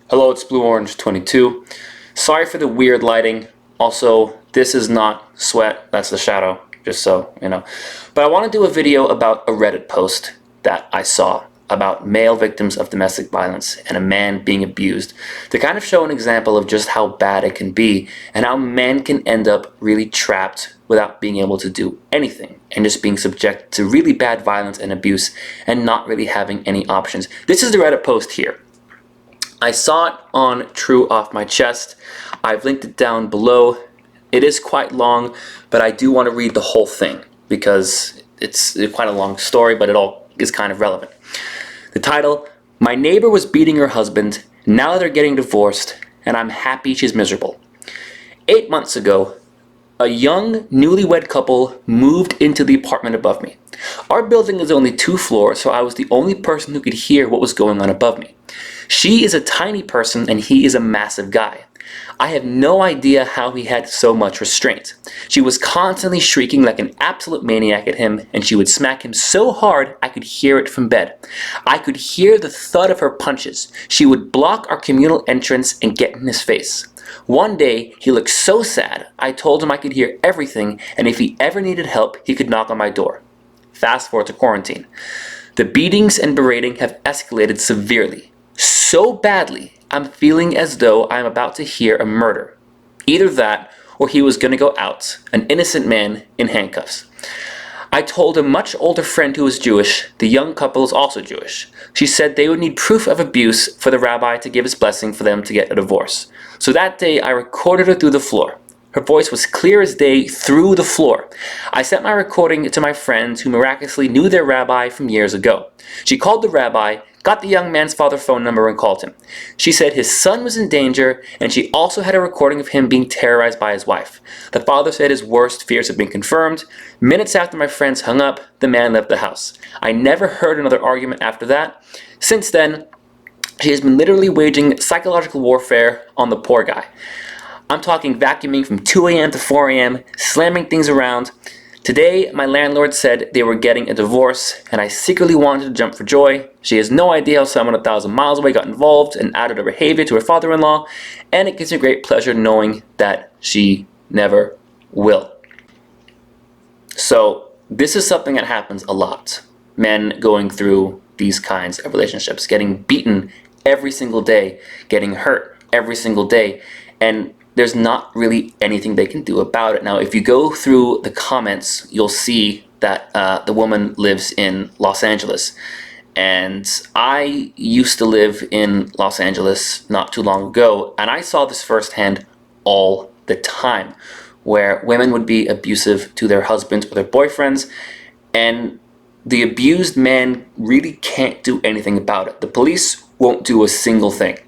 Hello, it's Blue Orange 22. Sorry for the weird lighting. Also, this is not sweat, that's the shadow, just so you know. But I want to do a video about a Reddit post that I saw about male victims of domestic violence and a man being abused to kind of show an example of just how bad it can be and how men can end up really trapped without being able to do anything and just being subject to really bad violence and abuse and not really having any options. This is the Reddit post here. I saw it on True Off My Chest. I've linked it down below. It is quite long, but I do want to read the whole thing because it's quite a long story, but it all is kind of relevant. The title, "My neighbor was beating her husband. Now they're getting divorced, and I'm happy she's miserable." 8 months ago, a young newlywed couple moved into the apartment above me. Our building is only 2 floors, so I was the only person who could hear what was going on above me. She is a tiny person and he is a massive guy. I have no idea how he had so much restraint. She was constantly shrieking like an absolute maniac at him, and she would smack him so hard I could hear it from bed. I could hear the thud of her punches. She would block our communal entrance and get in his face. One day, he looked so sad, I told him I could hear everything, and if he ever needed help, he could knock on my door. Fast forward to quarantine. The beatings and berating have escalated severely. So badly, I'm feeling as though I'm about to hear a murder. Either that, or he was going to go out, an innocent man in handcuffs. I told a much older friend who was Jewish. The young couple is also Jewish. She said they would need proof of abuse for the rabbi to give his blessing for them to get a divorce. So that day, I recorded her through the floor. Her voice was clear as day through the floor. I sent my recording to my friends who miraculously knew their rabbi from years ago. She called the rabbi, got the young man's father's phone number, and called him. She said his son was in danger, and she also had a recording of him being terrorized by his wife. The father said his worst fears had been confirmed. Minutes after my friends hung up, the man left the house. I never heard another argument after that. Since then, she has been literally waging psychological warfare on the poor guy. I'm talking vacuuming from 2 a.m. to 4 a.m., slamming things around. Today, my landlord said they were getting a divorce, and I secretly wanted to jump for joy. She has no idea how someone 1,000 miles away got involved and added her behavior to her father-in-law, and it gives me great pleasure knowing that she never will. So, this is something that happens a lot. Men going through these kinds of relationships, getting beaten every single day, getting hurt every single day, and there's not really anything they can do about it. Now, if you go through the comments, you'll see that the woman lives in Los Angeles. And I used to live in Los Angeles not too long ago, and I saw this firsthand all the time, where women would be abusive to their husbands or their boyfriends, and the abused man really can't do anything about it. The police won't do a single thing.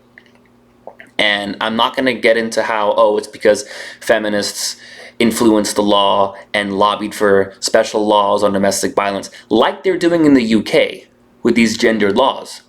And I'm not going to get into how, it's because feminists influenced the law and lobbied for special laws on domestic violence, like they're doing in the UK with these gendered laws.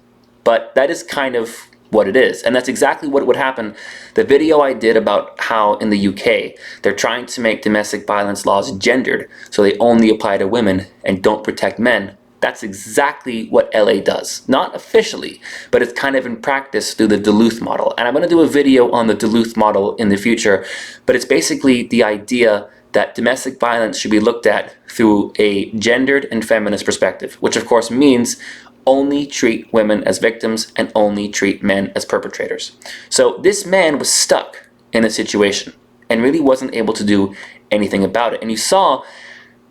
But that is kind of what it is. And that's exactly what would happen. The video I did about how in the UK, they're trying to make domestic violence laws gendered, so they only apply to women and don't protect men. That's exactly what LA does. Not officially, but it's kind of in practice through the Duluth model. And I'm going to do a video on the Duluth model in the future, but it's basically the idea that domestic violence should be looked at through a gendered and feminist perspective, which of course means only treat women as victims and only treat men as perpetrators. So this man was stuck in a situation and really wasn't able to do anything about it. And you saw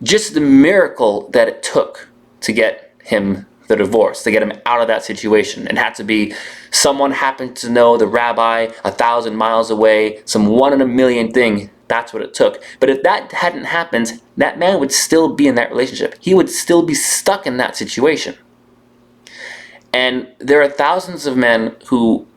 just the miracle that it took to get him the divorce, to get him out of that situation. It had to be someone happened to know the rabbi 1,000 miles away, some 1 in a million thing. That's what it took. But if that hadn't happened, that man would still be in that relationship. He would still be stuck in that situation. And there are thousands of men who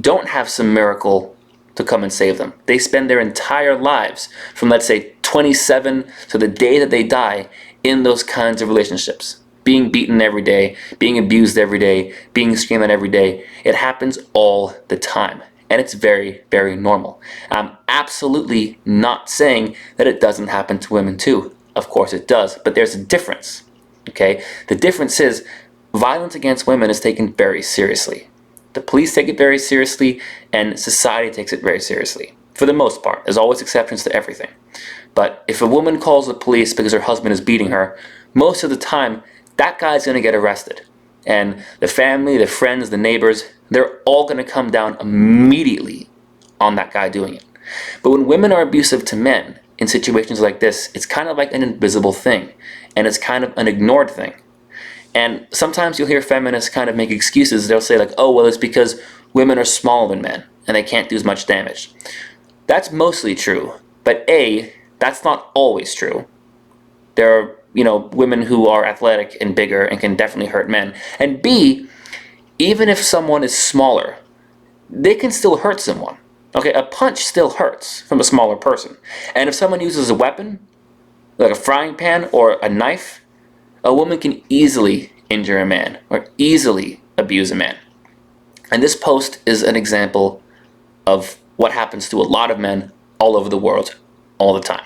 don't have some miracle to come and save them. They spend their entire lives, from let's say 27 to the day that they die, in those kinds of relationships. Being beaten every day, being abused every day, being screamed at every day. It happens all the time. And it's very, very normal. I'm absolutely not saying that it doesn't happen to women too. Of course it does, but there's a difference. Okay? The difference is violence against women is taken very seriously. The police take it very seriously, and society takes it very seriously. For the most part. There's always exceptions to everything. But if a woman calls the police because her husband is beating her, most of the time, that guy's going to get arrested. And the family, the friends, the neighbors, they're all going to come down immediately on that guy doing it. But when women are abusive to men in situations like this, it's kind of like an invisible thing. And it's kind of an ignored thing. And sometimes you'll hear feminists kind of make excuses. They'll say like, oh, well, it's because women are smaller than men and they can't do as much damage. That's mostly true. But A, that's not always true. There are, women who are athletic and bigger and can definitely hurt men. And B, even if someone is smaller, they can still hurt someone. Okay, a punch still hurts from a smaller person. And if someone uses a weapon, like a frying pan or a knife, a woman can easily injure a man or easily abuse a man. And this post is an example of what happens to a lot of men all over the world all the time.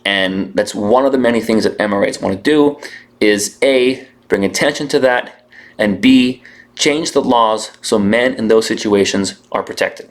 And that's one of the many things that MRAs want to do is A, bring attention to that, and B, change the laws so men in those situations are protected.